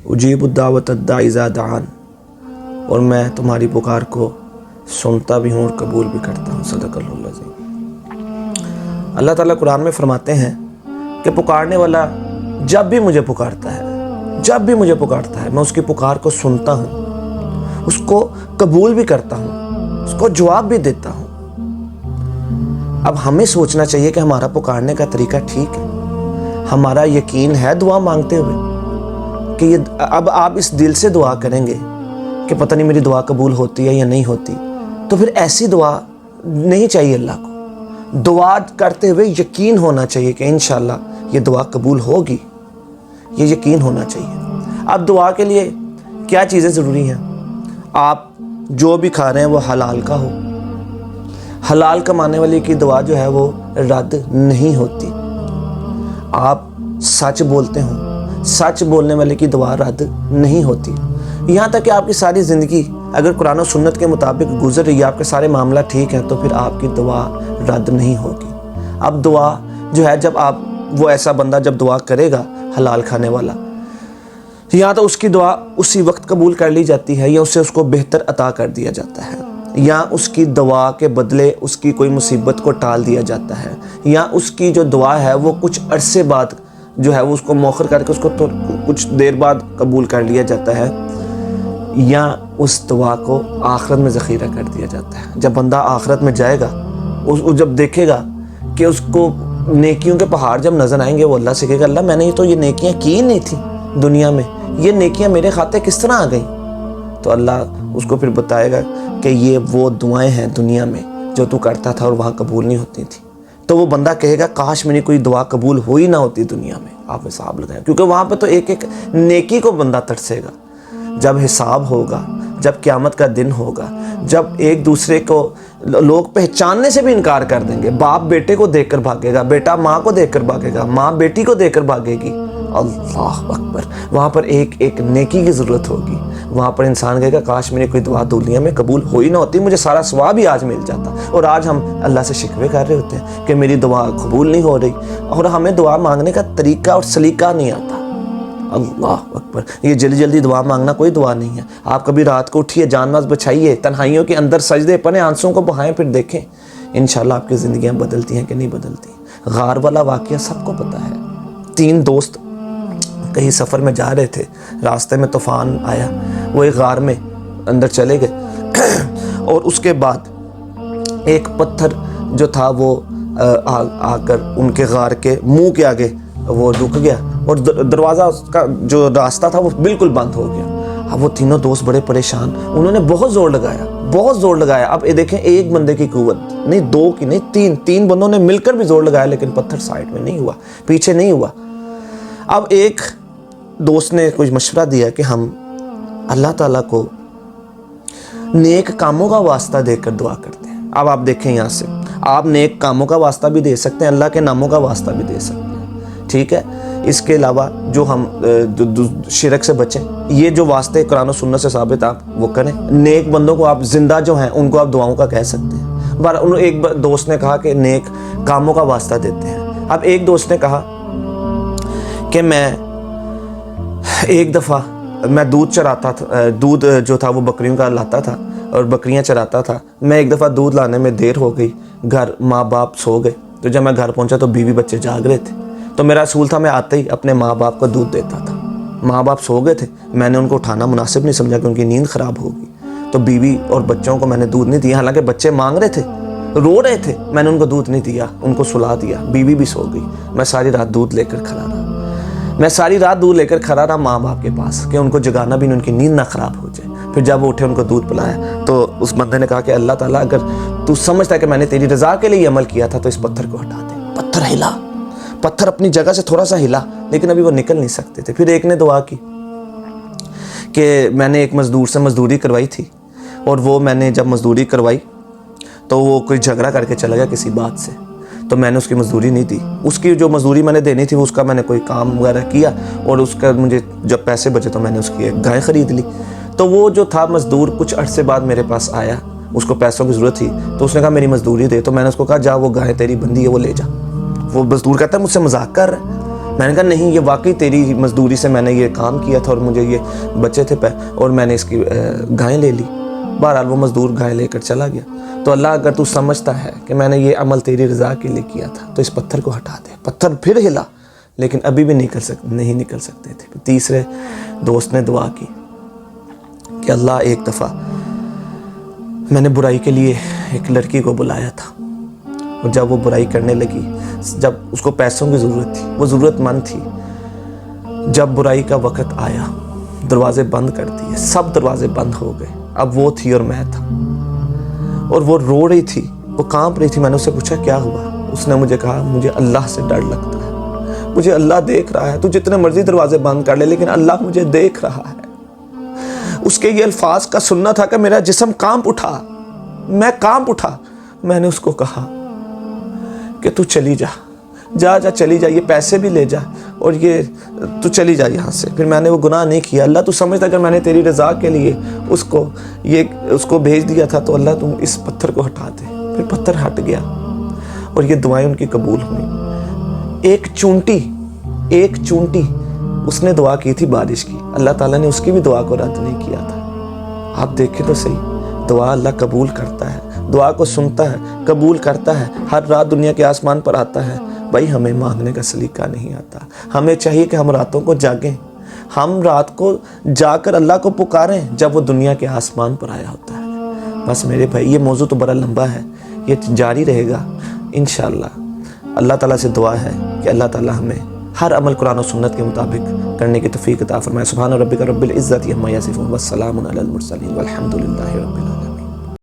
اجیب الدعوت الداعی اذا دعان، اور میں تمہاری پکار کو سنتا بھی ہوں اور قبول بھی کرتا ہوں۔ صدق اللہ العظیم۔ اللہ تعالیٰ قرآن میں فرماتے ہیں کہ پکارنے والا جب بھی مجھے پکارتا ہے میں اس کی پکار کو سنتا ہوں، اس کو قبول بھی کرتا ہوں، اس کو جواب بھی دیتا ہوں۔ اب ہمیں سوچنا چاہیے کہ ہمارا پکارنے کا طریقہ ٹھیک ہے، ہمارا یقین ہے دعا مانگتے ہوئے کہ اب آپ اس دل سے دعا کریں گے کہ پتہ نہیں میری دعا قبول ہوتی ہے یا نہیں ہوتی، تو پھر ایسی دعا نہیں چاہیے اللہ کو۔ دعا کرتے ہوئے یقین ہونا چاہیے کہ انشاءاللہ یہ دعا قبول ہوگی، یہ یقین ہونا چاہیے۔ اب دعا کے لیے کیا چیزیں ضروری ہیں؟ آپ جو بھی کھا رہے ہیں وہ حلال کا ہو۔ حلال کمانے والے کی دعا جو ہے وہ رد نہیں ہوتی۔ آپ سچ بولتے ہوں، سچ بولنے والے کی دعا رد نہیں ہوتی۔ یہاں تک کہ آپ کی ساری زندگی اگر قرآن و سنت کے مطابق گزر رہی ہے، آپ کے سارے معاملہ ٹھیک ہیں، تو پھر آپ کی دعا رد نہیں ہوگی۔ اب دعا جو ہے، جب آپ وہ ایسا بندہ جب دعا کرے گا حلال کھانے والا، یا تو اس کی دعا اسی وقت قبول کر لی جاتی ہے، یا اسے اس کو بہتر عطا کر دیا جاتا ہے، یا اس کی دعا کے بدلے اس کی کوئی مصیبت کو ٹال دیا جاتا ہے، یا اس کی جو دعا ہے وہ کچھ عرصے بعد جو ہے وہ اس کو مؤخر کر کے اس کو تو کچھ دیر بعد قبول کر لیا جاتا ہے، یا اس دعا کو آخرت میں ذخیرہ کر دیا جاتا ہے۔ جب بندہ آخرت میں جائے گا، جب دیکھے گا کہ اس کو نیکیوں کے پہاڑ جب نظر آئیں گے، وہ اللہ سے کہے گا اللہ میں نے تو یہ نیکیاں کی نہیں تھیں دنیا میں، یہ نیکیاں میرے کھاتے کس طرح آ گئیں؟ تو اللہ اس کو پھر بتائے گا کہ یہ وہ دعائیں ہیں دنیا میں جو تو کرتا تھا اور وہاں قبول نہیں ہوتی تھیں۔ تو وہ بندہ کہے گا کاش میری کوئی دعا قبول ہوئی نہ ہوتی دنیا میں۔ آپ حساب لگائیں، کیونکہ وہاں پہ تو ایک ایک نیکی کو بندہ ترسے گا۔ جب حساب ہوگا، جب قیامت کا دن ہوگا، جب ایک دوسرے کو لوگ پہچاننے سے بھی انکار کر دیں گے، باپ بیٹے کو دیکھ کر بھاگے گا، بیٹا ماں کو دیکھ کر بھاگے گا، ماں بیٹی کو دیکھ کر بھاگے گی، اللہ اکبر، وہاں پر ایک ایک نیکی کی ضرورت ہوگی۔ وہاں پر انسان کہے گا کاش میری کوئی دعا دنیا میں قبول ہوئی نہ ہوتی، مجھے سارا ثواب ہی آج مل جاتا۔ اور آج ہم اللہ سے شکوے کر رہے ہوتے ہیں کہ میری دعا قبول نہیں ہو رہی، اور ہمیں دعا مانگنے کا طریقہ اور سلیقہ نہیں آتا۔ اللہ اکبر، یہ جلدی جلدی دعا مانگنا کوئی دعا نہیں ہے۔ آپ کبھی رات کو اٹھیے، جان ماز بچھائیے، تنہائیوں کے اندر سجدے پڑھیں، آنسوں کو بہائیں، پھر دیکھیں انشاءاللہ آپ کی زندگیاں بدلتی ہیں کہ نہیں بدلتی۔ غار والا واقعہ سب کو پتہ ہے۔ 3 دوست کہیں سفر میں جا رہے تھے، راستے میں طوفان آیا، وہ ایک غار میں اندر چلے گئے اور اس کے بعد ایک پتھر جو تھا وہ آ کر ان کے غار کے منہ کے آگے وہ رک گیا، اور دروازہ کا جو راستہ تھا وہ بالکل بند ہو گیا۔ اب وہ تینوں دوست بڑے پریشان، انہوں نے بہت زور لگایا۔ اب یہ دیکھیں، ایک بندے کی قوت نہیں، 2 کی نہیں، 3 بندوں نے مل کر بھی زور لگایا، لیکن پتھر سائڈ میں نہیں ہوا، پیچھے نہیں ہوا۔ اب ایک دوست نے کچھ مشورہ دیا کہ ہم اللہ تعالیٰ کو نیک کاموں کا واسطہ دے کر دعا کرتے ہیں۔ اب آپ دیکھیں، یہاں سے آپ نیک کاموں کا واسطہ بھی دے سکتے ہیں، اللہ کے ناموں کا واسطہ بھی دے سکتے ہیں، ٹھیک ہے۔ اس کے علاوہ جو ہم شرک سے بچیں، یہ جو واسطے قرآن و سنت سے ثابت آپ وہ کریں۔ نیک بندوں کو آپ زندہ جو ہیں ان کو آپ دعاؤں کا کہہ سکتے ہیں۔ ایک دوست نے کہا کہ نیک کاموں کا واسطہ دیتے ہیں۔ اب ایک دوست نے کہا کہ میں ایک دفعہ میں دودھ چراتا تھا، دودھ جو تھا وہ بکریوں کا لاتا تھا اور بکریاں چراتا تھا۔ میں ایک دفعہ دودھ لانے میں دیر ہو گئی، گھر ماں باپ سو گئے، تو جب میں گھر پہنچا تو بیوی بچے جاگ رہے تھے، تو میرا اصول تھا میں آتے ہی اپنے ماں باپ کو دودھ دیتا تھا۔ ماں باپ سو گئے تھے، میں نے ان کو اٹھانا مناسب نہیں سمجھا کہ ان کی نیند خراب ہوگی، تو بیوی اور بچوں کو میں نے دودھ نہیں دیا، حالانکہ بچے مانگ رہے تھے، رو رہے تھے، میں نے ان کو دودھ نہیں دیا، ان کو سلا دیا، بیوی بھی سو گئی۔ میں ساری رات دودھ لے کر کھڑا رہا ماں باپ کے پاس کہ ان کو جگانا بھی نہیں، ان کی نیند نہ خراب ہو جائے۔ پھر جب وہ اٹھے ان کو دودھ پلایا، تو اس بندے نے کہا کہ اللہ تعالیٰ اگر تو سمجھتا ہے کہ میں نے تیری رضا کے لیے عمل کیا تھا تو اس پتھر کو ہٹا دے۔ پتھر ہلا، پتھر اپنی جگہ سے تھوڑا سا ہلا، لیکن ابھی وہ نکل نہیں سکتے تھے۔ پھر ایک نے دعا کی کہ میں نے ایک مزدور سے مزدوری کروائی تھی، اور وہ میں نے جب مزدوری کروائی تو وہ کوئی جھگڑا کر کے چلا گیا کسی بات سے، تو میں نے اس کی مزدوری نہیں دی۔ اس کی جو مزدوری میں نے دینی تھی اس کا میں نے کوئی کام وغیرہ کیا، اور اس کا مجھے جب پیسے بچے تو میں نے اس کی ایک گائے خرید لی۔ تو وہ جو تھا مزدور کچھ عرصے بعد میرے پاس آیا، اس کو پیسوں کی ضرورت تھی، تو اس نے کہا میری مزدوری دے، تو میں نے اس کو کہا جا وہ گائے تیری بندی ہے وہ لے جا۔ وہ مزدور کہتا ہے مجھ سے مذاق کر رہا ہے، میں نے کہا نہیں، یہ واقعی تیری مزدوری سے میں نے یہ کام کیا تھا اور مجھے یہ بچے تھے اور میں نے اس کی گائیں لے لی۔ بہرحال وہ مزدور گائیں لے کر چلا گیا۔ تو اللہ اگر تو سمجھتا ہے کہ میں نے یہ عمل تیری رضا کے لیے کیا تھا تو اس پتھر کو ہٹا دے۔ پتھر پھر ہلا، لیکن ابھی بھی نہیں نکل سکتے تھے۔ تیسرے دوست نے دعا کی کہ اللہ، ایک دفعہ میں نے برائی کے لیے ایک لڑکی کو بلایا تھا، اور جب وہ برائی کرنے لگی، جب اس کو پیسوں کی ضرورت تھی، وہ ضرورت مند تھی، جب برائی کا وقت آیا دروازے بند کر دیے، سب دروازے بند ہو گئے، اب وہ تھی اور میں تھا، اور وہ رو رہی تھی، وہ کانپ رہی تھی۔ میں نے اس سے پوچھا کیا ہوا؟ اس نے مجھے کہا مجھے اللہ سے ڈر لگتا ہے، مجھے اللہ دیکھ رہا ہے، تو جتنے مرضی دروازے بند کر لے لیکن اللہ مجھے دیکھ رہا ہے۔ اس کے یہ الفاظ کا سننا تھا کہ میرا جسم کانپ اٹھا، میں کانپ اٹھا۔ میں نے اس کو کہا کہ تو چلی جا، جا چلی جا، یہ پیسے بھی لے جا اور یہ تو چلی جا یہاں سے۔ پھر میں نے وہ گناہ نہیں کیا۔ اللہ تو سمجھتا اگر میں نے تیری رضا کے لیے اس کو بھیج دیا تھا تو اللہ تم اس پتھر کو ہٹا دے۔ پھر پتھر ہٹ گیا اور یہ دعائیں ان کی قبول ہوئیں۔ ایک چونٹی اس نے دعا کی تھی بارش کی، اللہ تعالیٰ نے اس کی بھی دعا کو رد نہیں کیا تھا۔ آپ دیکھیں تو صحیح، دعا اللہ قبول کرتا ہے، دعا کو سنتا ہے، قبول کرتا ہے، ہر رات دنیا کے آسمان پر آتا ہے۔ بھائی ہمیں مانگنے کا سلیقہ نہیں آتا، ہمیں چاہیے کہ ہم راتوں کو جاگیں، ہم رات کو جا کر اللہ کو پکاریں جب وہ دنیا کے آسمان پر آیا ہوتا ہے۔ بس میرے بھائی، یہ موضوع تو بڑا لمبا ہے، یہ جاری رہے گا انشاءاللہ۔ اللہ تعالیٰ سے دعا ہے کہ اللہ تعالیٰ ہمیں ہر عمل قرآن و سنت کے مطابق کرنے کی توفیق عطا فرمائے۔ سبحان ربک رب العزت عما یصفون والسلام علی المرسلین والحمد للہ رب العالمین۔